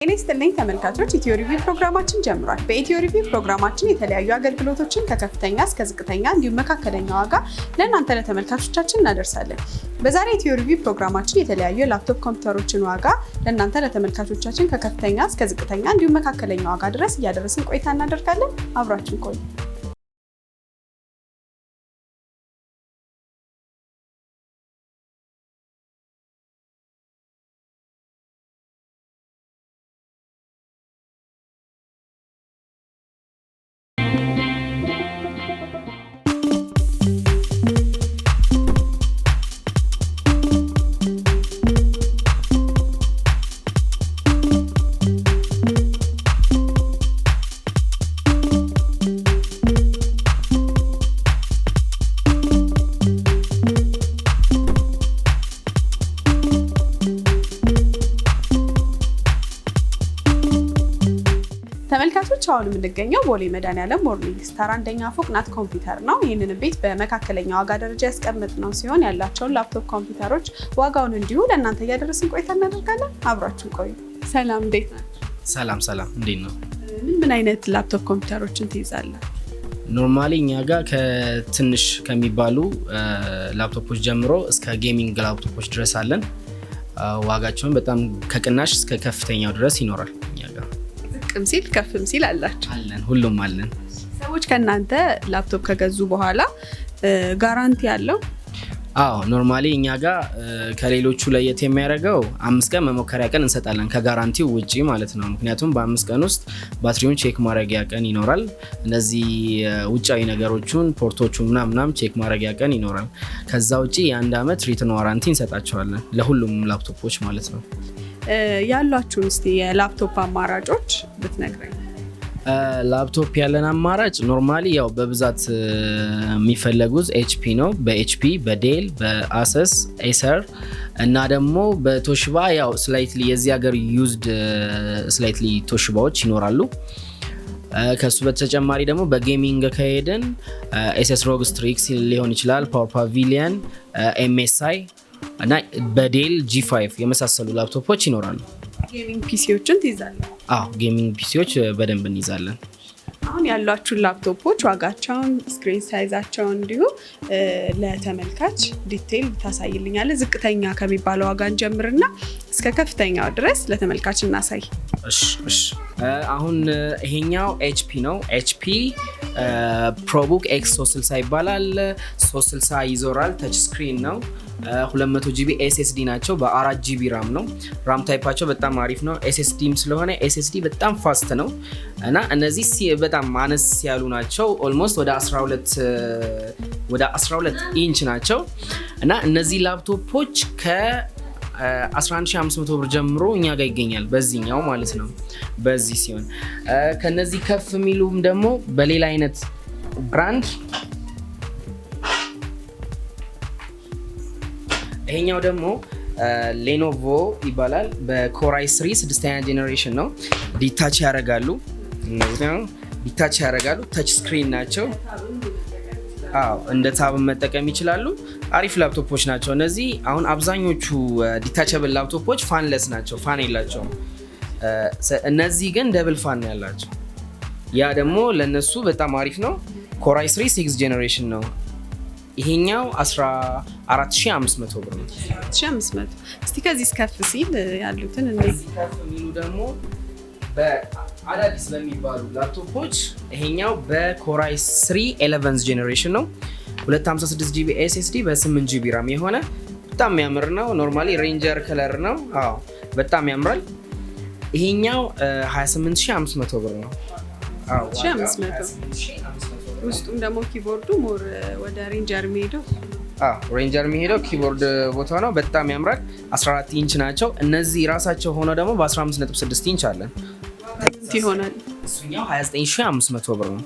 ኢንስቲትዩት ተመልካቾች ኢትዮ ሪቪው ፕሮግራማችን ጀምሯል። በኢትዮ ሪቪው ፕሮግራማችን የተለያዩ አገልግሎቶችን ከከፍተኛ እስከ ዝቅተኛ እንዲሁም መካከለኛ ዋጋ ለእናንተ ለተመልካቾቻችን እናደርሳለን። በዛሬ ኢትዮ ሪቪው ፕሮግራማችን የተለያዩ የላፕቶፕ ኮምፒውተሮችን ዋጋ ለእናንተ ለተመልካቾቻችን ከከፍተኛ እስከ ዝቅተኛ እንዲሁም መካከለኛ ዋጋ ድረስ እያደረስን ቆይታ እናደርጋለን። አብራችን ቆዩ። ተመልካቾች አሁን የምንገኘው ቦሌ መድኃኒዓለም ሞርኒንግ ስታር አንደኛ ፎቅ ናት ኮምፒውተር ነው። ይህንን ቤት በመካከለኛ ዋጋ ደረጃ ያስቀመጥነው ሲሆን ያላቸውን ላፕቶፕ ኮምፒውተሮች ዋጋውን እንዲሁ ለእናንተ እያደረስን ቆይታ እናደርጋለን። አብራችሁን ቆዩ። ሰላም፣ እንዴት ናችሁ? ሰላም፣ እንዴት ነው? ምን አይነት ላፕቶፕ ኮምፒውተሮችን ትይዛለህ? ኖርማሊ እኛ ጋር ከትንሽ ከሚባሉ ላፕቶፖች ጀምሮ እስከ ጌሚንግ ላፕቶፖች ድረስ አለን። ዋጋቸውን በጣም ከቅናሽ እስከ ከፍተኛው ድረስ ይኖራል። እኛ ጋር ዝቅም ሲል ከፍም ሲል አላችሁ? አለን፣ ሁሉም አለን። ሰዎች ከእናንተ ላፕቶፕ ከገዙ በኋላ ጋራንቲ አለው? አዎ፣ ኖርማሊ እኛ ጋር ከሌሎቹ ለየት የሚያደርገው 5 ቀን መሞከሪያ ቀን እንሰጣለን ከጋራንቲው ውጪ ማለት ነው። ምክንያቱም በ5 ቀን ውስጥ ባትሪውን ቼክ ማድረጊያ ቀን ይኖራል። እነዚህ ውጫዊ ነገሮቹን ፖርቶቹን ምናምን ቼክ ማድረጊያ ቀን ይኖራል። ከዛ ውጪ የ1 ዓመት ሪተርን ዋራንቲ እንሰጣቸዋለን ለሁሉም ላፕቶፖች ማለት ነው። ያሏችሁን እስቲ የላፕቶፕ አማራጮች ብትነግረኝ። ላፕቶፕ ያለን አማራጭ ኖርማሊ ያው በብዛት የሚፈለጉት ኤችፒ ነው። በኤችፒ፣ በዴል፣ በአሰስ፣ ኤሰር እና ደግሞ በቶሽባ ያው ስላይትሊ የዚህ ሀገር ዩዝድ ስላይትሊ ቶሽባዎች ይኖራሉ። ከሱ በተጨማሪ ደግሞ በጌሚንግ ከሄድን ኤስኤስ ሮግ ስትሪክስ ሊሆን ይችላል፣ ፓወር ፓቪሊየን፣ ኤምኤስአይ እና በዴል G5 የመሳሰሉ ላፕቶፖች ይኖራሉ። ጌሚንግ ፒሲዎችን ትይዛለህ? አዎ፣ ጌሚንግ ፒሲዎች በደንብ እንይዛለን። አሁን ያሏችሁን ላፕቶፖች ዋጋቸውን፣ ስክሪን ሳይዛቸውን እንዲሁ ለተመልካች ዲቴይል ታሳይልኛለህ? ዝቅተኛ ከሚባለው ዋጋ እንጀምርና እስከ ከፍተኛው ድረስ ለተመልካች እናሳይ። እሺ። አሁን ይሄኛው ኤችፒ ነው። ኤችፒ ፕሮቡክ ኤክስ 360 ይባላል። 360 ይዞራል። ተች ስክሪን ነው። 200 ጂቢ ኤስኤስዲ ናቸው። በ4 ጂቢ ራም ነው። ራም ታይፓቸው በጣም አሪፍ ነው። ኤስኤስዲም ስለሆነ ኤስኤስዲ በጣም ፋስት ነው እና እነዚህ በጣም አነስ ያሉ ናቸው። ኦልሞስት ወደ 12 ኢንች ናቸው እና እነዚህ ላፕቶፖች ከ11500 ብር ጀምሮ እኛ ጋር ይገኛል። በዚህኛው ማለት ነው። በዚህ ሲሆን ከነዚህ ከፍ የሚሉም ደግሞ በሌላ አይነት ብራንድ ይሄኛው ደግሞ ሌኖቮ ይባላል። በኮራይ 3 6ኛ ጄኔሬሽን ነው። ዲታች ያደርጋሉ። ተች ስክሪን ናቸው። አዎ፣ እንደ ታብን መጠቀም ይችላሉ። አሪፍ ላፕቶፖች ናቸው እነዚህ። አሁን አብዛኞቹ ዲታቸብል ላፕቶፖች ፋንለስ ናቸው፣ ፋን የላቸውም። እነዚህ ግን ደብል ፋን ያላቸው። ያ ደግሞ ለነሱ በጣም አሪፍ ነው። ኮራይ 3 6 ጄኔሬሽን ነው። ይሄኛው 14500 ብር ነው። 14500። እስቲ ከዚህ ከፍ ሲል ያሉትን እነዚህ ከፍ የሚሉ ደግሞ በአዳዲስ በሚባሉ ላፕቶፖች ይሄኛው በኮራይ 3 11th ጄኔሬሽን ነው። 256 ጂቢ ኤስኤስዲ በ8 ጂቢ ራም የሆነ በጣም የሚያምር ነው። ኖርማሊ ሬንጀር ከለር ነው። አዎ፣ በጣም ያምራል። ይሄኛው 28500 ብር ነው። አዎ፣ 28500። ውስጡም ደግሞ ኪቦርዱ ሞር ወደ ሬንጀር የሚሄደው የሚሄደው ኪቦርድ ቦታ ነው። በጣም ያምራል። 14 ኢንች ናቸው እነዚህ። ራሳቸው ሆኖ ደግሞ በ15.6 ኢንች አለን። ይሆናል። እሱኛው 29500 ብር ነው።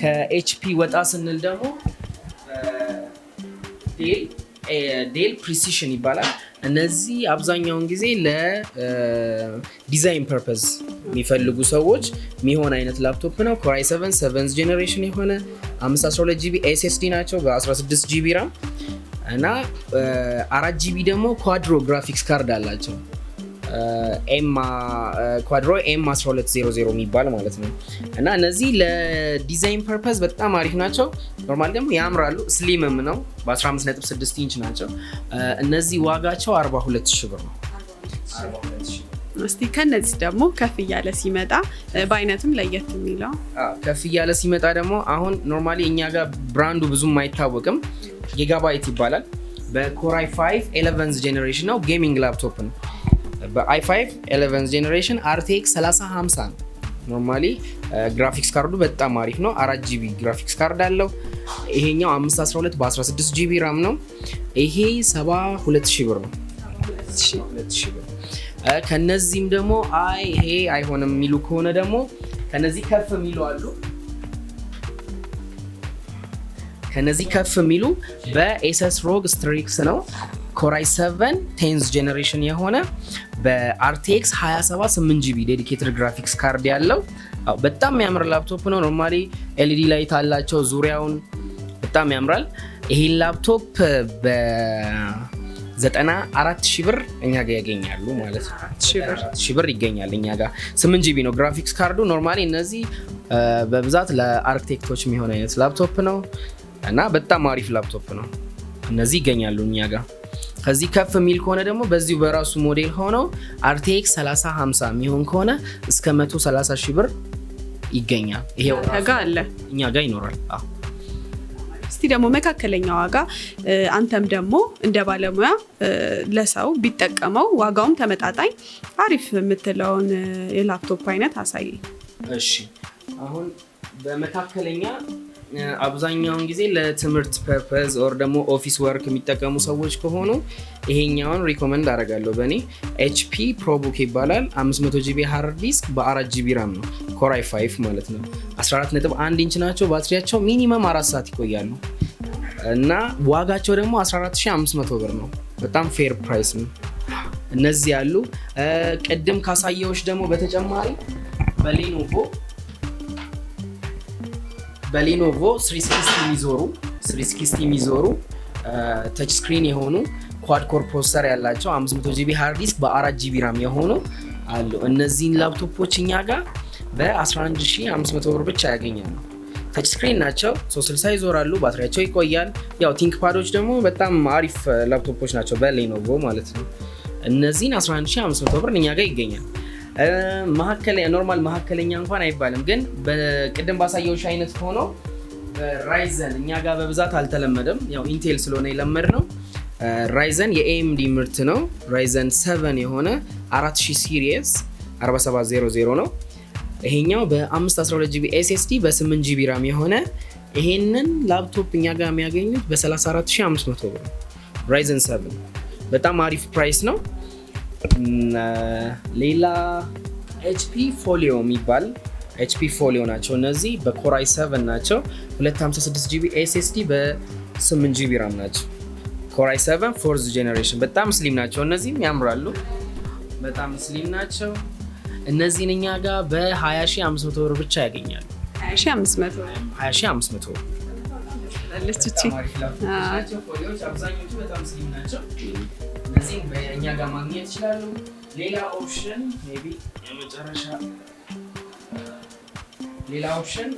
ከኤችፒ ወጣ ስንል ደግሞ ዴል ፕሪሲሽን ይባላል። እነዚህ አብዛኛውን ጊዜ ለዲዛይን ፐርፐዝ የሚፈልጉ ሰዎች የሚሆን አይነት ላፕቶፕ ነው። ኮራይ 7 7th ጄኔሬሽን የሆነ 512 ጂቢ ኤስኤስዲ ናቸው በ16 ጂቢ ራም እና 4 ጂቢ ደግሞ ኳድሮ ግራፊክስ ካርድ አላቸው። ኤም ኳድሮ ኤም1200 የሚባል ማለት ነው። እና እነዚህ ለዲዛይን ፐርፐዝ በጣም አሪፍ ናቸው። ኖርማል ደግሞ ያምራሉ። ስሊምም ነው። በ15.6 ኢንች ናቸው። እነዚህ ዋጋቸው 42,000 ብር ነው። እስቲ ከነዚህ ደግሞ ከፍ እያለ ሲመጣ በአይነትም ለየት የሚለው ከፍ እያለ ሲመጣ ደግሞ አሁን ኖርማሊ እኛ ጋር ብራንዱ ብዙም አይታወቅም። ጊጋባይት ይባላል። በኮራይ 5 11th ጄኔሬሽን ነው። ጌሚንግ ላፕቶፕ ነው። በi5 11th ጄኔሬሽን RTX 3050 ነው። ኖርማሊ ግራፊክስ ካርዱ በጣም አሪፍ ነው። 4 ጂቢ ግራፊክስ ካርድ አለው። ይሄኛው 512 በ16 ጂቢ ራም ነው። ይሄ 72,000 ብር ነው። 72,000 ብር። ከነዚህም ደግሞ ይሄ አይሆንም የሚሉ ከሆነ ደግሞ ከነዚህ ከፍ የሚሉ አሉ። ከነዚህ ከፍ የሚሉ በኤሰስ ሮግ ስትሪክስ ነው። ኮራይ 7 10th ጄኔሬሽን የሆነ በRTX 27 8GB ዴዲኬትድ ግራፊክስ ካርድ ያለው በጣም የሚያምር ላፕቶፕ ነው። ኖርማሊ ኤልኢዲ ላይት አላቸው ዙሪያውን፣ በጣም ያምራል። ይሄን ላፕቶፕ በ94,000 ብር እኛ ጋር ያገኛሉ ማለት ነው። 4,000 ብር ይገኛል እኛ ጋር። 8GB ነው ግራፊክስ ካርዱ። ኖርማሊ እነዚህ በብዛት ለአርክቴክቶች የሚሆን አይነት ላፕቶፕ ነው እና በጣም አሪፍ ላፕቶፕ ነው። እነዚህ ይገኛሉ እኛ ጋር። ከዚህ ከፍ የሚል ከሆነ ደግሞ በዚሁ በራሱ ሞዴል ሆነው RTX 3050 የሚሆን ከሆነ እስከ 130,000 ብር ይገኛል። ይሄው አለ እኛ ጋር ይኖራል። እስቲ ደግሞ መካከለኛ ዋጋ አንተም ደግሞ እንደ ባለሙያ ለሰው ቢጠቀመው ዋጋውም ተመጣጣኝ አሪፍ የምትለውን የላፕቶፕ አይነት አሳይ። እሺ አሁን በመካከለኛ አብዛኛውን ጊዜ ለትምህርት ፐርፐዝ ኦር ደግሞ ኦፊስ ወርክ የሚጠቀሙ ሰዎች ከሆኑ ይሄኛውን ሪኮመንድ አደርጋለሁ። በእኔ HP ProBook ይባላል። 500GB ሃርድ ዲስክ በ4GB ራም ነው። ኮራይ 5 ማለት ነው። 14.1 ኢንች ናቸው። ባትሪያቸው ሚኒመም 4 ሰዓት ይቆያሉ እና ዋጋቸው ደግሞ 14,500 ብር ነው። በጣም ፌር ፕራይስ ነው። እነዚህ ያሉ ቅድም ካሳየዎች ደግሞ በተጨማሪ በሌኖቮ 360 የሚዞሩ ተች ስክሪን የሆኑ ኳድ ኮር ፕሮሰሰር ያላቸው 500GB ሃርድ ዲስክ በ4GB ራም የሆኑ አሉ። እነዚህን ላፕቶፖች እኛ ጋር በ11,500 ብር ብቻ ያገኛሉ። ተች ስክሪን ናቸው። 360 ይዞራሉ። ባትሪያቸው ይቆያል። ያው ቲንክ ፓዶች ደግሞ በጣም አሪፍ ላፕቶፖች ናቸው በሌኖቮ ማለት ነው። እነዚህን 11,500 ብር እኛ ጋር ይገኛል። ኖርማል መካከለኛ እንኳን አይባልም፣ ግን በቅድም ባሳየውሽ አይነት ሆኖ ራይዘን እኛ ጋር በብዛት አልተለመደም። ያው ኢንቴል ስለሆነ የለመድ ነው። ራይዘን የኤኤምዲ ምርት ነው። ራይዘን 7 የሆነ 4000 ሲሪየስ 4700 ነው። ይሄኛው በ512GB SSD በ8GB ራም የሆነ ይሄንን ላፕቶፕ እኛ ጋር የሚያገኙት በ34,500 ብር ነው። ራይዘን 7 በጣም አሪፍ ፕራይስ ነው። ሌላ HP ፎሊዮ የሚባል HP ፎሊዮ ናቸው። እነዚህ በኮራይ 7 ናቸው። 256GB SSD በ8GB ራም ናቸው። ኮራይ 7 4th ጄኔሬሽን በጣም ስሊም ናቸው። እነዚህም ያምራሉ። በጣም ስሊም ናቸው። እነዚህን እኛ ጋር በ20,500 ብር ብቻ ያገኛሉ። 20,500 ብር አብዛኞቹ በጣም ስሊም ናቸው። እነዚህም በእኛ ጋር ማግኘት ይችላሉ። ሌላ ኦፕሽን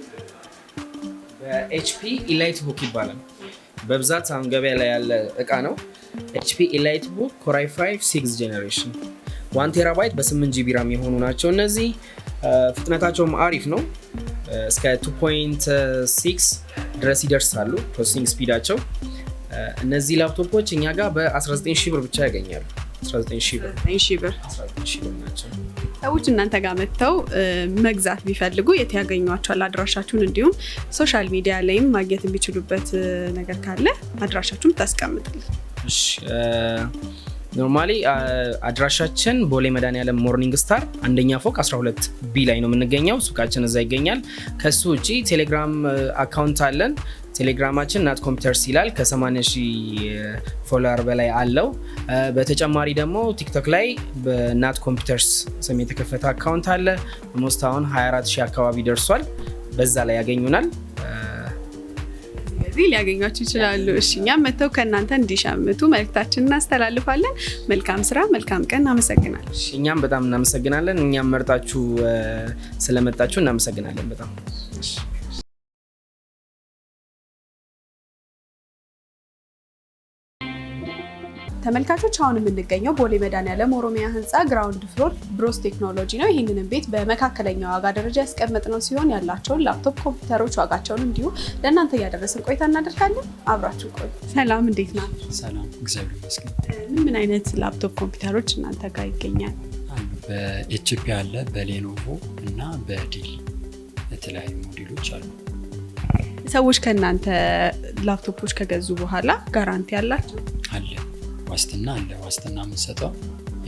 በኤችፒ ኢላይት ቡክ ይባላል። በብዛት አሁን ገበያ ላይ ያለ እቃ ነው። ኤችፒ ኢላይት ቡክ ኮራይ 5 6th ጄኔሬሽን 1 ቴራባይት በ8GB ራም የሆኑ ናቸው። እነዚህ ፍጥነታቸውም አሪፍ ነው። እስከ 2.6 ድረስ ይደርሳሉ ፕሮሰሲንግ ስፒዳቸው። እነዚህ ላፕቶፖች እኛ ጋር በ19,000 ብር ብቻ ያገኛሉ። 19,000 ብር ናቸው። ሰዎች እናንተ ጋር መጥተው መግዛት ቢፈልጉ የት ያገኟቸዋል? አድራሻችሁን እንዲሁም ሶሻል ሚዲያ ላይም ማግኘት የሚችሉበት ነገር ካለ አድራሻችሁን ታስቀምጡልን። እሺ ኖርማሊ አድራሻችን ቦሌ መድኃኒዓለም ሞርኒንግ ስታር አንደኛ ፎቅ 12B ላይ ነው የምንገኘው። ሱቃችን እዛ ይገኛል። ከሱ ውጪ ቴሌግራም አካውንት አለን። ቴሌግራማችን ናት ኮምፒውተርስ ይላል። ከ80,000 ፎሎወር በላይ አለው። በተጨማሪ ደግሞ ቲክቶክ ላይ በናት ኮምፒውተርስ ስም የተከፈተ አካውንት አለ። ኦልሞስት አሁን 24,000 አካባቢ ደርሷል። በዛ ላይ ያገኙናል። እዚህ ሊያገኟችሁ ይችላሉ። እሺ እኛም መተው ከእናንተ እንዲሸምቱ መልእክታችንን እናስተላልፋለን። መልካም ስራ፣ መልካም ቀን። እናመሰግናለን። እኛም በጣም እናመሰግናለን። እኛም መርጣችሁ ስለመጣችሁ እናመሰግናለን በጣም። ተመልካቾች አሁን የምንገኘው ቦሌ መድኃኒዓለም ኦሮሚያ ህንፃ ግራውንድ ፍሎር ብሮስ ቴክኖሎጂ ነው። ይህንንም ቤት በመካከለኛ ዋጋ ደረጃ ያስቀመጥነው ሲሆን ያላቸውን ላፕቶፕ ኮምፒውተሮች ዋጋቸውን እንዲሁ ለእናንተ እያደረስን ቆይታ እናደርጋለን። አብራችሁ ቆዩ። ሰላም፣ እንዴት ናችሁ? ሰላም፣ እግዚአብሔር ይመስገን። ምን አይነት ላፕቶፕ ኮምፒውተሮች እናንተ ጋር ይገኛል? በኤችፒ አለ፣ በሌኖቮ እና በዴል የተለያዩ ሞዴሎች አሉ። ሰዎች ከእናንተ ላፕቶፖች ከገዙ በኋላ ጋራንቲ አላቸው? አለ፣ ዋስትና አለ። ዋስትና የምንሰጠው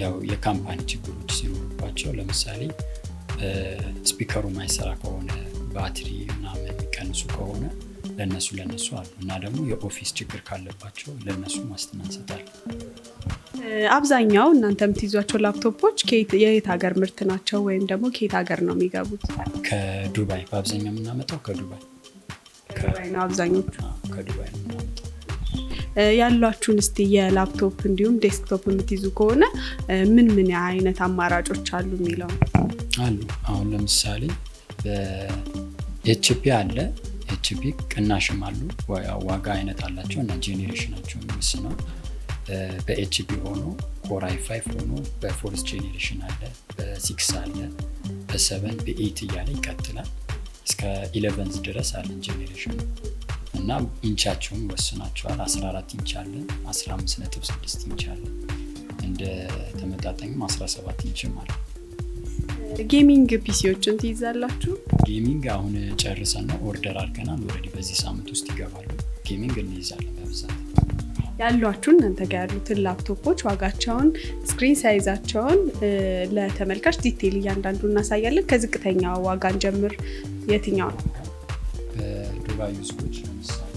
ያው የካምፓኒ ችግሮች ሲኖሩባቸው፣ ለምሳሌ ስፒከሩ ማይሰራ ከሆነ፣ ባትሪ ምናምን የሚቀንሱ ከሆነ ለነሱ አሉ እና ደግሞ የኦፊስ ችግር ካለባቸው ለነሱ ዋስትና እንሰጣለን። አብዛኛው እናንተ የምትይዟቸው ላፕቶፖች የየት ሀገር ምርት ናቸው ወይም ደግሞ ከየት ሀገር ነው የሚገቡት? ከዱባይ በአብዛኛው የምናመጣው ከዱባይ ነው። አብዛኞቹ ከዱባይ ነው የምናመጣው። ያሏችሁን እስቲ የላፕቶፕ እንዲሁም ዴስክቶፕ የምትይዙ ከሆነ ምን አይነት አማራጮች አሉ የሚለው አሉ። አሁን ለምሳሌ በኤችፒ አለ። ኤችፒ ቅናሽም አሉ። ዋጋ አይነት አላቸው እና ጄኔሬሽናቸው የሚወስነው። በኤችፒ ሆኖ ኮር i5 ሆኖ በፎርስ ጄኔሬሽን አለ፣ በ6 አለ፣ በ7 በ8 እያለ ይቀጥላል እስከ 11 ድረስ አለን ጄኔሬሽን እና ኢንቻቸውን ይወስናቸዋል። 14 ኢንች አለ፣ 15.6 ኢንች አለ፣ እንደ ተመጣጣኝም 17 ኢንችም አለ። ጌሚንግ ፒሲዎችን ትይዛላችሁ? ጌሚንግ አሁን ጨርሰን ነው ኦርደር አድርገናል። ኦልሬዲ በዚህ ሳምንት ውስጥ ይገባሉ። ጌሚንግ እንይዛለን በብዛት። ያሏችሁ እናንተ ጋር ያሉትን ላፕቶፖች ዋጋቸውን፣ ስክሪን ሳይዛቸውን ለተመልካች ዲቴይል እያንዳንዱ እናሳያለን። ከዝቅተኛ ዋጋን ጀምር። የትኛው ነው? በዱባይ ዩዝቦች ለምሳሌ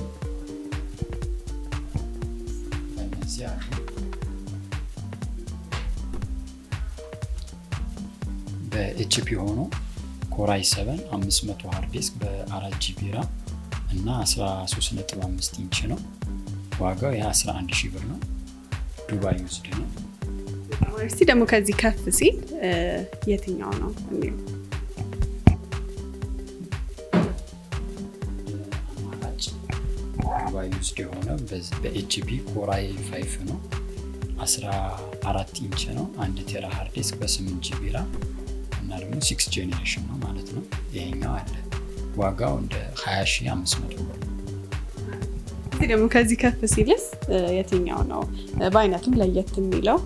በእነዚህ አሉ። በኤችፒ ሆኖ ኮር i7 500 ሃርድ ዲስክ በ4 ጂቢ ራም እና 13.5 ኢንች ነው። ዋጋው የ11,000 ብር ነው። ዱባይ ዩዝድ ነው። እስቲ ደግሞ ከዚህ ከፍ ሲል የትኛው ነው? ዱባይ ዩዝድ የሆነ በኤችፒ ኮር i5 ነው። 14 ኢንች ነው። 1 ቴራ ሃርድ ዲስክ በ8 ጂቢ ራም እና ደግሞ 6 ጄኔሬሽን ነው ማለት ነው። ይሄኛው አለ። ዋጋው እንደ 20,500 ብር ነው። እዚህ ደግሞ ከዚህ ከፍ ሲልስ የትኛው ነው በአይነቱም ለየት የሚለው?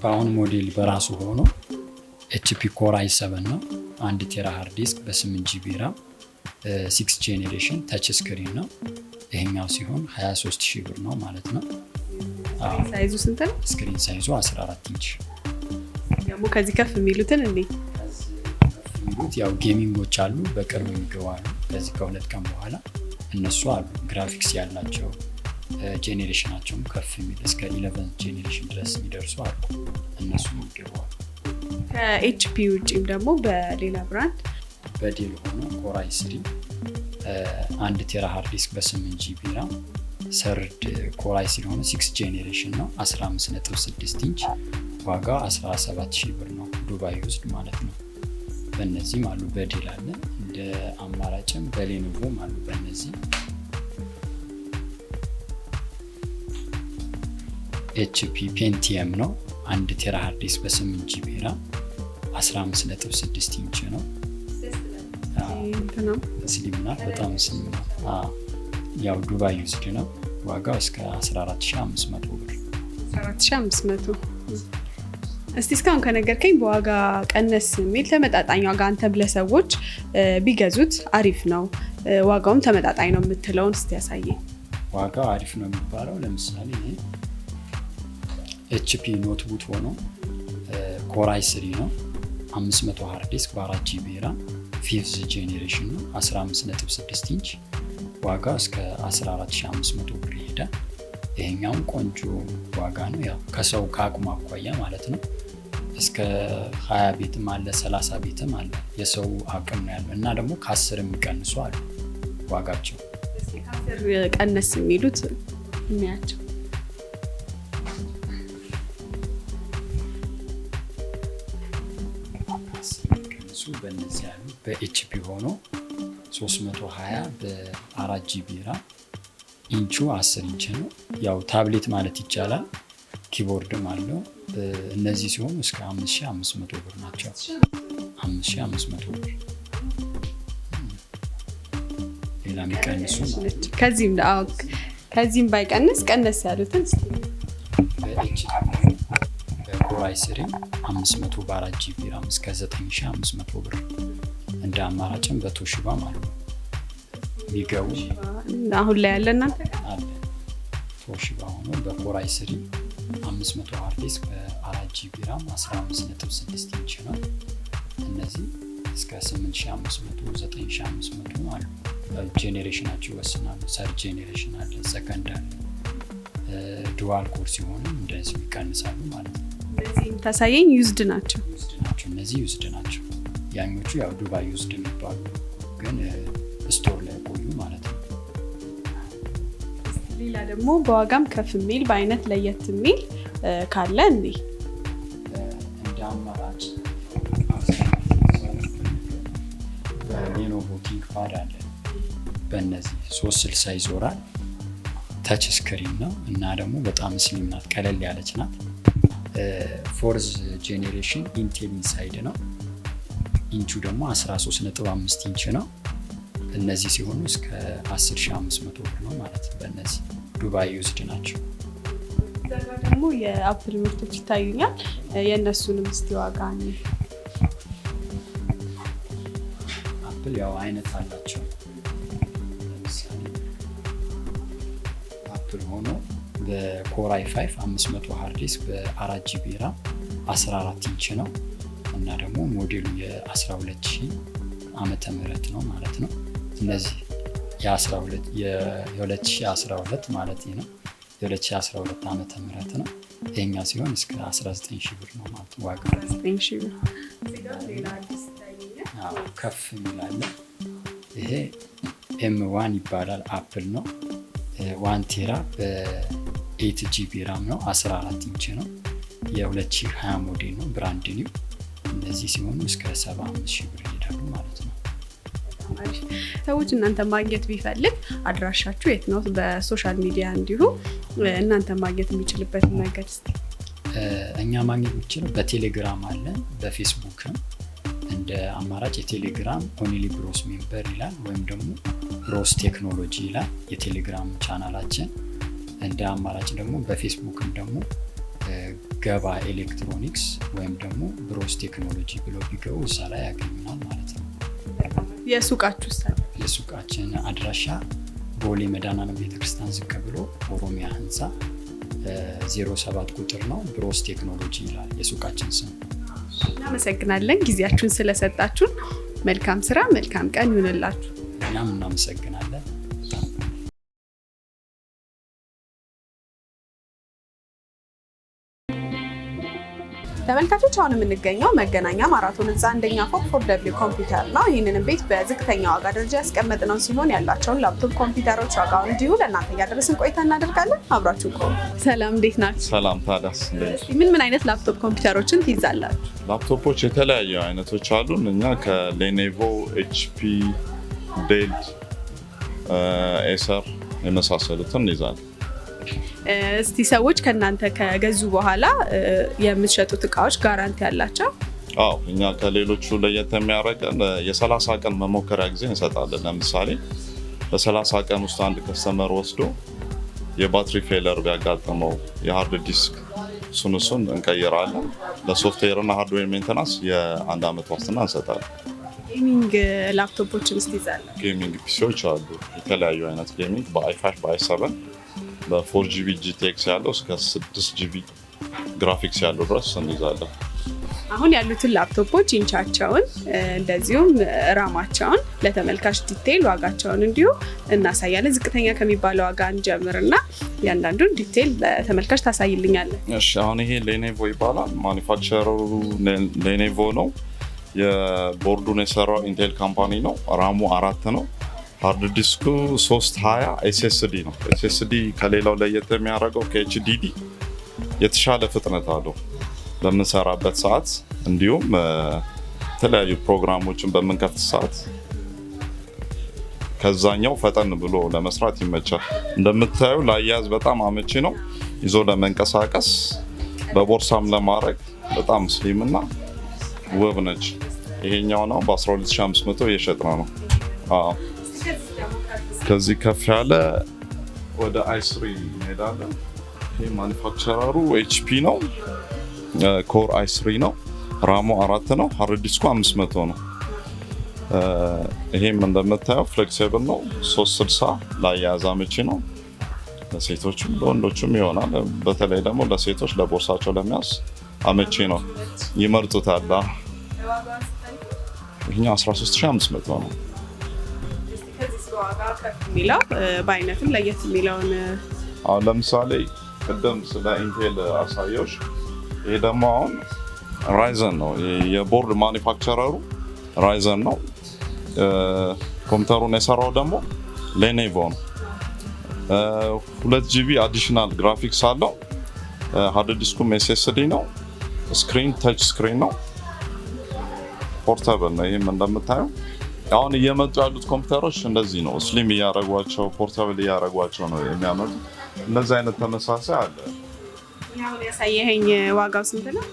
በአሁኑ ሞዴል በራሱ ሆኖ ኤችፒ ኮር i7 ነው። 1 ቴራ ሃርድ ዲስክ በ8 ጂቢ ራም 6 ጄኔሬሽን ተች ስክሪን ነው። ይሄኛው ሲሆን 23,000 ብር ነው ማለት ነው። ሳይዙ ስንት ነው? ስክሪን ሳይዙ 14 ኢንች። ደግሞ ከዚህ ከፍ የሚሉትን እንዴ? የሚሉት ያው ጌሚንጎች አሉ፣ በቅርብ የሚገባሉ። ከዚህ ከሁለት ቀን በኋላ እነሱ አሉ። ግራፊክስ ያላቸው ጄኔሬሽናቸውም ከፍ የሚል እስከ 11 ጄኔሬሽን ድረስ የሚደርሱ አሉ። እነሱ ይገባሉ። ከኤችፒ ውጭም ደግሞ በሌላ ብራንድ በዴል ሆኖ ኮር i3 1 ቴራ ሃርድ ዲስክ በ8 ጂቢ ራም ሰርድ ኮር i3 ሆኖ 6 ጄኔሬሽን ነው። 15.6 ኢንች ዋጋው 17,000 ብር ነው። ዱባይ ዩዝድ ማለት ነው። በእነዚህም አሉ። በዴል አለ እንደ አማራጭም፣ በሌኖቮም አሉ። በእነዚህ ኤችፒ ፔንቲየም ነው። 1 ቴራ ሃርድ ዲስክ በ8 ጂቢ ራም 15.6 ኢንች ነው። ስሊም ናት፣ በጣም ስሊም ነው። ያው ዱባይ ዩዝድ ነው። ዋጋው እስከ 14,500 ብር። 14,500። እስቲ እስካሁን ከነገርከኝ በዋጋ ቀነስ የሚል ተመጣጣኝ ዋጋ አንተ ብለህ ሰዎች ቢገዙት አሪፍ ነው፣ ዋጋውም ተመጣጣኝ ነው የምትለውን እስቲ ያሳየኝ። ዋጋው አሪፍ ነው የሚባለው ለምሳሌ ኤችፒ ኖትቡክ ሆኖ ኮር i3 ነው። 500 ሃርድ ዲስክ በ4 ጂቢ ራም 5th ጄኔሬሽን ነው። 15.6 ኢንች ዋጋው እስከ 14,500 ብር ይሄዳል። ይሄኛውም ቆንጆ ዋጋ ነው፣ ያው ከሰው ከአቅሙ አኳያ ማለት ነው። እስከ 20 ቤትም አለ 30 ቤትም አለ። የሰው አቅም ነው ያለው እና ደግሞ ከ10 የሚቀንሱ አሉ ዋጋቸው። ከ10 ቀነስ የሚሉት የሚያቸው በእነዚህ ያሉ በኤችፒ ሆኖ 320 በ4 ጂቢ ራም ኢንቹ 10 ኢንች ነው። ያው ታብሌት ማለት ይቻላል። ኪቦርድም አለው። እነዚህ ሲሆኑ እስከ 5500 ብር ናቸው። 5500 ብር። ሌላ የሚቀንሱ ከዚህም ባይቀንስ ቀነስ ያሉትን በኤችፒ በኮራይ ስሪ 500 በ4 ጂቢ ራም እስከ 9500 ብር። እንደ አማራጭም በቶሺባ ማለት ነው የሚገቡ አሁን ላይ ያለ እናንተ አለ። ቶሺባ ሆኖ በኮራይ ስሪ 500 ሃርድ ዲስክ በ4 ጂቢ ራም 15.6 ኢንች ነው። እነዚህ እስከ 8500 9500 አሉ። ጄኔሬሽናቸው ይወስናሉ። ሰርድ ጄኔሬሽን አለ፣ ሰከንድ አለ። ዱዋል ኮር ሲሆኑ እንደዚህ ይቀንሳሉ ማለት ነው። እነዚህም ታሳየኝ ዩዝድ ናቸው። እነዚህ ዩዝድ ናቸው። ያኞቹ ያው ዱባይ ዩዝድ የሚባሉ ግን ስቶር ላይ ቆዩ ማለት ነው። ሌላ ደግሞ በዋጋም ከፍ የሚል በአይነት ለየት የሚል ካለ እንዴ እንደ አማራጭ በሌኖቮ ቲንክፓድ አለ። በእነዚህ 360 ይዞራል። ተች ስክሪን ነው እና ደግሞ በጣም ስሊም ናት፣ ቀለል ያለች ናት። ፎርዝ ጄኔሬሽን ኢንቴል ኢንሳይድ ነው። ኢንቹ ደግሞ 13.5 ኢንች ነው። እነዚህ ሲሆኑ እስከ 10500 ብር ነው ማለት ነው። በእነዚህ ዱባይ ዩዝድ ናቸው። ደግሞ የአፕል ምርቶች ይታዩኛል። የእነሱንም እስቲ ዋጋ ነው። አፕል ያው አይነት አላቸው። ለምሳሌ አፕል ሆኖ በኮራይ 5 500 ሃርድ ዲስክ በ4 ጂቢ ራም 14 ኢንች ነው እና ደግሞ ሞዴሉ የ12000 ዓመተ ምህረት ነው ማለት ነው። እነዚህ የ2012 ማለት ነው። የ2012 ዓመተ ምህረት ነው። ይሄኛ ሲሆን እስከ 19000 ብር ነው ማለት ነው ዋጋ። 19000 ብር። ከፍ የሚላለ ይሄ M1 ይባላል። አፕል ነው። 1 ቴራ በ8 ጂቢ ራም ነው። 14 ኢንች ነው። የ2020 ሞዴል ነው። ብራንድ ኒው። እነዚህ ሲሆኑ እስከ 75000 ብር ይሄዳሉ ማለት ነው። ሰዎች እናንተ ማግኘት ቢፈልግ አድራሻችሁ የት ነው? በሶሻል ሚዲያ እንዲሁ እናንተ ማግኘት የሚችልበት መንገድ እስቲ። እኛ ማግኘት የሚችለው በቴሌግራም አለ፣ በፌስቡክም እንደ አማራጭ የቴሌግራም ኦንሊ ብሮስ ሜምበር ይላል ወይም ደግሞ ብሮስ ቴክኖሎጂ ይላል የቴሌግራም ቻናላችን። እንደ አማራጭ ደግሞ በፌስቡክም ደግሞ ገባ ኤሌክትሮኒክስ ወይም ደግሞ ብሮስ ቴክኖሎጂ ብለው ቢገቡ እዛ ላይ ያገኙናል ማለት ነው። የሱቃችን አድራሻ ቦሌ መድኃኔዓለም ቤተክርስቲያን ዝቅ ብሎ ኦሮሚያ ህንፃ 07 ቁጥር ነው። ብሮስ ቴክኖሎጂ ይላል የሱቃችን ስም። እናመሰግናለን ጊዜያችሁን ስለሰጣችሁን። መልካም ስራ፣ መልካም ቀን ይሁንላችሁ። እኛም እናመሰግናለን። ተመልካቾች አሁን የምንገኘው መገናኛ ማራቶን ህንፃ አንደኛ ፎቅ 4W ኮምፒውተር ነው። ይህንንም ቤት በዝቅተኛ ዋጋ ደረጃ ያስቀመጥነው ሲሆን ያላቸውን ላፕቶፕ ኮምፒውተሮች ዋጋውን እንዲሁ ለእናንተ እያደረስን ቆይታ እናደርጋለን። አብራችሁ ቆዩ። ሰላም፣ እንዴት ናችሁ? ሰላም ታዲያስ። ምን አይነት ላፕቶፕ ኮምፒውተሮችን ትይዛላችሁ? ላፕቶፖች የተለያዩ አይነቶች አሉን። እኛ ከሌኔቮ፣ ኤችፒ፣ ዴል፣ ኤሰር የመሳሰሉትን እንይዛለን። እስቲ ሰዎች ከእናንተ ከገዙ በኋላ የምትሸጡት እቃዎች ጋራንቲ ያላቸው? አዎ፣ እኛ ከሌሎቹ ለየት የሚያደርገን የ30 ቀን መሞከሪያ ጊዜ እንሰጣለን። ለምሳሌ በ30 ቀን ውስጥ አንድ ከስተመር ወስዶ የባትሪ ፌለር ቢያጋጥመው የሃርድ ዲስክ እሱን እንቀይራለን። ለሶፍትዌር እና ሃርድዌር ሜንተናንስ የ1 ዓመት ዋስትና እንሰጣለን። ጌሚንግ ላፕቶፖችን እስቲ ይዛለን? ጌሚንግ ፒሲዎች አሉ። የተለያዩ አይነት ጌሚንግ በi5 በi7 በ4GB GTX ያለው እስከ 6GB ግራፊክስ ያለው ድረስ እንይዛለን። አሁን ያሉትን ላፕቶፖች ኢንቻቸውን እንደዚሁም ራማቸውን ለተመልካች ዲቴይል ዋጋቸውን እንዲሁ እናሳያለን። ዝቅተኛ ከሚባለው ዋጋ እንጀምርና ያንዳንዱን ዲቴይል ለተመልካች ታሳይልኛለን። እሺ አሁን ይሄ ሌኔቮ ይባላል። ማኒፋክቸረሩ ሌኔቮ ነው። የቦርዱን የሰራው ኢንቴል ካምፓኒ ነው። ራሙ 4 ነው። ሃርድ ዲስኩ 320 ኤስኤስዲ ነው። ኤስኤስዲ ከሌላው ለየት የሚያደርገው ከኤችዲዲ የተሻለ ፍጥነት አለው በምንሰራበት ሰዓት፣ እንዲሁም የተለያዩ ፕሮግራሞችን በምንከፍት ሰዓት ከዛኛው ፈጠን ብሎ ለመስራት ይመቻል። እንደምታዩ ለአያያዝ በጣም አመቺ ነው። ይዞ ለመንቀሳቀስ በቦርሳም ለማድረግ በጣም ስሊም እና ውብ ነች። ይሄኛው ነው በ12500 እየሸጥነው ነው። ከዚህ ከፍ ያለ ወደ i3 እንሄዳለን። ይሄ ማኒፋክቸረሩ HP ነው። ኮር i3 ነው። ራሙ 4 ነው። ሃርድ ዲስኩ 500 ነው። ይሄም እንደምታየው ፍሌክሲብል ነው። 360 ለአያያዝ አመቺ ነው። ለሴቶችም ለወንዶችም ይሆናል። በተለይ ደግሞ ለሴቶች ለቦርሳቸው ለመያዝ አመቺ ነው። ይመርጡታል። ይሄኛው 13500 ነው። የሚለው በአይነትም ለየት የሚለውን አሁን ለምሳሌ ቅድም ስለ ኢንቴል አሳየዎች። ይሄ ደግሞ አሁን ራይዘን ነው። የቦርድ ማኒፋክቸረሩ ራይዘን ነው። ኮምፒውተሩን የሰራው ደግሞ ሌኔቮ ነው። 2 GB አዲሽናል ግራፊክስ አለው። ሃርድ ዲስኩም SSD ነው። ስክሪን ተች ስክሪን ነው። ፖርታብል ነው። ይህም እንደምታየው አሁን እየመጡ ያሉት ኮምፒውተሮች እንደዚህ ነው። ስሊም እያደረጓቸው ፖርታብል እያደረጓቸው ነው የሚያመጡ። እነዚህ አይነት ተመሳሳይ አለ። አሁን ያሳየኸኝ ዋጋው ስንት ነው?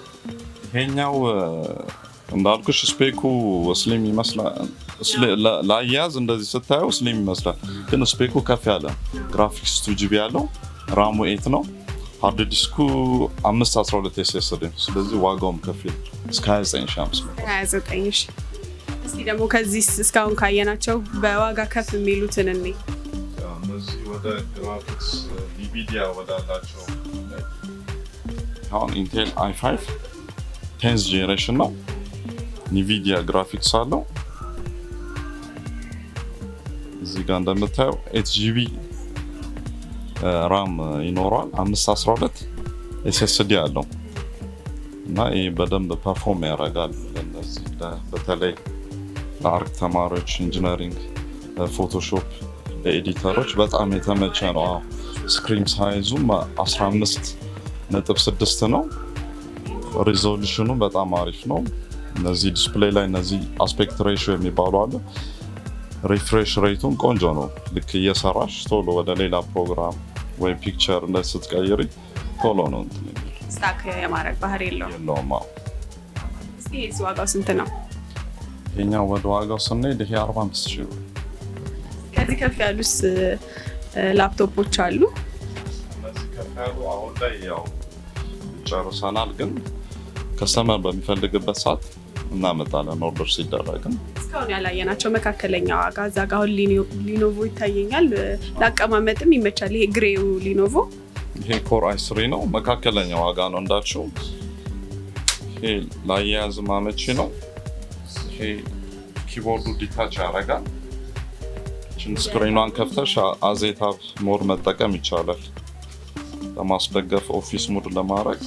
ይሄኛው እንዳልኩሽ ስፔኩ ስሊም ይመስላል። ለአያያዝ እንደዚህ ስታየው ስሊም ይመስላል፣ ግን ስፔኩ ከፍ ያለ ግራፊክስ 2 GB ያለው ራሙ 8 ነው። ሃርድ ዲስኩ 512 SSD ነው። ስለዚህ ዋጋውም ከፍ ይላል እስከ 29500 29 ሺህ። እስቲ ደግሞ ከዚህ እስካሁን ካየናቸው በዋጋ ከፍ የሚሉትን እኔ እነዚህ ወደ ግራፊክስ ኒቪዲያ ወዳላቸው አሁን ኢንቴል i5 10th ጄኔሬሽን ነው። ኒቪዲያ ግራፊክስ አለው። እዚህ ጋር እንደምታየው 8 GB ራም ይኖረዋል። 512 SSD አለው እና ይህ በደንብ ፐርፎርም ያደርጋል። ለነዚህ በተለይ ለአርክ ተማሪዎች፣ ኢንጂነሪንግ፣ ፎቶሾፕ ለኤዲተሮች በጣም የተመቸ ነው። ስክሪን ሳይዙም 15.6 ነው። ሪዞሉሽኑ በጣም አሪፍ ነው። እነዚህ ዲስፕሌይ ላይ እነዚህ አስፔክት ሬሽዮ የሚባሉ አለ። ሪፍሬሽ ሬቱን ቆንጆ ነው። ልክ እየሰራሽ ቶሎ ወደ ሌላ ፕሮግራም ወይ ፒክቸር እንደዚህ ስትቀይሪ ቶሎ ነው ስታክ የማድረግ ባህሪ የለውም። እስቲ የዚህ ዋጋው ስንት ነው? ይሄኛው ወደ ዋጋው ስንሄድ ይሄ 45,000 ብር። ከዚህ ከፍ ያሉስ ላፕቶፖች አሉ? እነዚህ ከፍ ያሉ አሁን ላይ ያው ጨርሰናል፣ ግን ከስተመር በሚፈልግበት ሰዓት እናመጣለን ኦርደር ሲደረግም። እስካሁን ያላየናቸው መካከለኛ ዋጋ እዛ ጋ አሁን ሊኖቮ ይታየኛል። ለአቀማመጥም ይመቻል። ይሄ ግሬው ሊኖቮ ይሄ ኮር i3 ነው። መካከለኛ ዋጋ ነው እንዳልሽው። ይሄ ለአያያዝ አመቺ ነው። ይሄ ኪቦርዱ ዲታች ያደርጋል። ስክሪኗን ከፍተሽ አዜታብ ሞድ መጠቀም ይቻላል። ለማስደገፍ ኦፊስ ሙድ ለማድረግ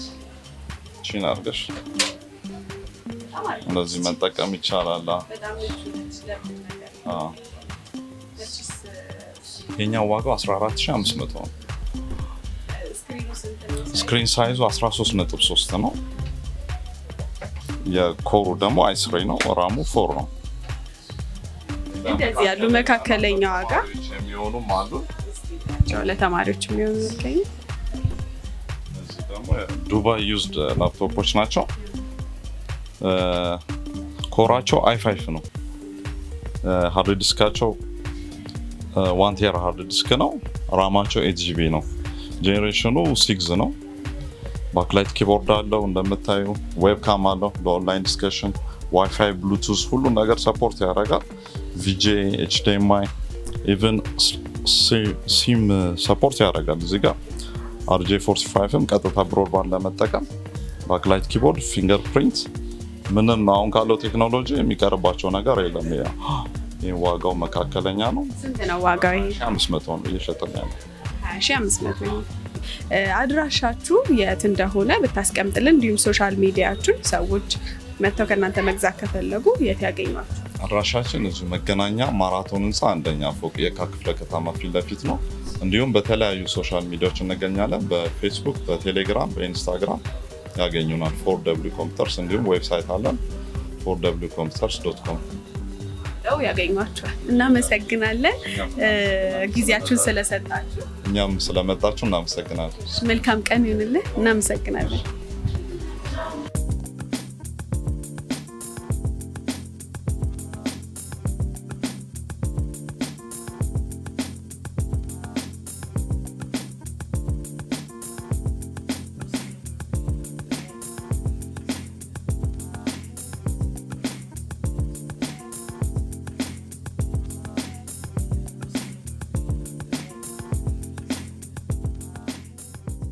ቺን አድርገሽ እንደዚህ መጠቀም ይቻላል። ይሄኛው ዋጋው 14500 ነው። ስክሪን ሳይዙ 13.3 ነው። የኮሩ ደግሞ i3 ነው። ራሙ 4 ነው። እንደዚህ ያሉ መካከለኛ ዋጋ የሚሆኑም አሉ። ለተማሪዎች የሚሆኑ ይገኛል። እነዚህ ደግሞ ዱባይ ዩዝድ ላፕቶፖች ናቸው። ኮራቸው i5 ነው። ሃርድ ዲስካቸው 1 ቴራ ሃርድ ዲስክ ነው። ራማቸው 8 GB ነው። ጄኔሬሽኑ 6 ነው። ባክላይት ኪቦርድ አለው እንደምታዩ። ዌብካም አለው ለኦንላይን ዲስከሽን። ዋይፋይ፣ ብሉቱዝ ሁሉ ነገር ሰፖርት ያደርጋል። ቪጄ፣ HDMI ኢቨን ሲም ሰፖርት ያደርጋል። እዚህ ጋር RJ45ም ቀጥታ ብሮድባንድ ለመጠቀም ባክላይት ኪቦርድ፣ ፊንገር ፕሪንት ምንም አሁን ካለው ቴክኖሎጂ የሚቀርባቸው ነገር የለም። ይሄ ዋጋው መካከለኛ ነው። ስንት ነው ዋጋው? 500 ነው እየሸጥን ያለው። 2500 ነው። አድራሻችሁ የት እንደሆነ ብታስቀምጥልን፣ እንዲሁም ሶሻል ሚዲያችሁን ሰዎች መጥተው ከእናንተ መግዛት ከፈለጉ የት ያገኟችሁ? አድራሻችን እዚሁ መገናኛ ማራቶን ህንፃ አንደኛ ፎቅ የካ ክፍለ ከተማ ፊት ለፊት ነው። እንዲሁም በተለያዩ ሶሻል ሚዲያዎች እንገኛለን። በፌስቡክ፣ በቴሌግራም፣ በኢንስታግራም ያገኙናል። 4w ኮምፒውተርስ እንዲሁም ዌብሳይት አለን 4wcomputers.com ያገኟቸዋል። እናመሰግናለን ጊዜያችሁን ስለሰጣችሁ። እኛም ስለመጣችሁ እናመሰግናለን። መልካም ቀን ይሁንልህ። እናመሰግናለን።